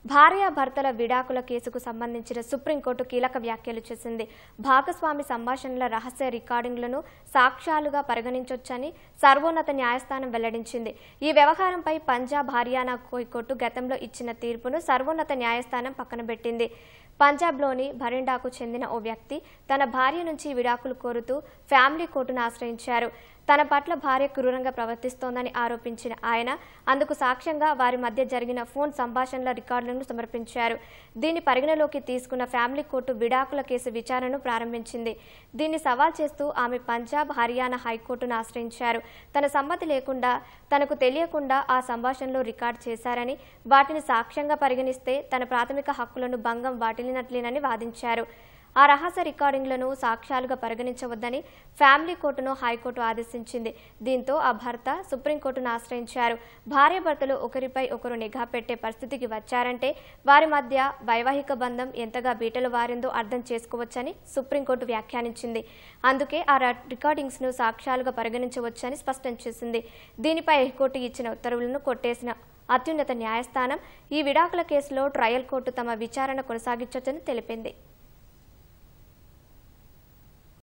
భార్యాభర్తల విడాకుల కేసుకు సంబంధించిన సుప్రీంకోర్టు కీలక వ్యాఖ్యలు చేసింది. భాగస్వామి సంభాషణల రహస్య రికార్డింగ్లను సాక్ష్యాలుగా పరిగణించొచ్చని సర్వోన్నత న్యాయస్థానం వెల్లడించింది. ఈ వ్యవహారంపై పంజాబ్, హర్యానా హైకోర్టు గతంలో ఇచ్చిన తీర్పును సర్వోన్నత న్యాయస్థానం పక్కనబెట్టింది. పంజాబ్లోని భరిండాకు చెందిన ఓ వ్యక్తి తన భార్య నుంచి విడాకులు కోరుతూ ఫ్యామిలీ కోర్టును ఆశ్రయించారు. తన పట్ల భార్య క్రూరంగా ప్రవర్తిస్తోందని ఆరోపించిన ఆయన అందుకు సాక్ష్యంగా వారి మధ్య జరిగిన ఫోన్ సంభాషణల రికార్డులను సమర్పించారు. దీన్ని పరిగణలోకి తీసుకున్న ఫ్యామిలీ కోర్టు విడాకుల కేసు విచారణను ప్రారంభించింది. దీన్ని సవాల్ చేస్తూ ఆమె పంజాబ్, హర్యానా హైకోర్టును ఆశ్రయించారు. తన సమ్మతి లేకుండా, తనకు తెలియకుండా ఆ సంభాషణలు రికార్డు చేశారని, వాటిని సాక్ష్యంగా పరిగణిస్తే తన ప్రాథమిక హక్కులను భంగం వాటిల్లినట్లేనని వాదించారు. ఆ రహస్య రికార్డింగ్లను సాక్ష్యాలుగా పరిగణించవద్దని ఫ్యామిలీ కోర్టును హైకోర్టు ఆదేశించింది. దీంతో ఆ భర్త సుప్రీంకోర్టును ఆశ్రయించారు. భార్యాభర్తలు ఒకరిపై ఒకరు నిఘా పెట్టే పరిస్థితికి వచ్చారంటే వారి మధ్య వైవాహిక బంధం ఎంతగా బీటలు వారిందో అర్థం చేసుకోవచ్చని సుప్రీంకోర్టు వ్యాఖ్యానించింది. అందుకే ఆ రికార్డింగ్స్ను సాక్ష్యాలుగా పరిగణించవచ్చని స్పష్టం చేసింది. దీనిపై హైకోర్టు ఇచ్చిన ఉత్తర్వులను కొట్టేసిన అత్యున్నత న్యాయస్థానం ఈ విడాకుల కేసులో ట్రయల్ కోర్టు తమ విచారణ కొనసాగించొచ్చని తెలిపింది.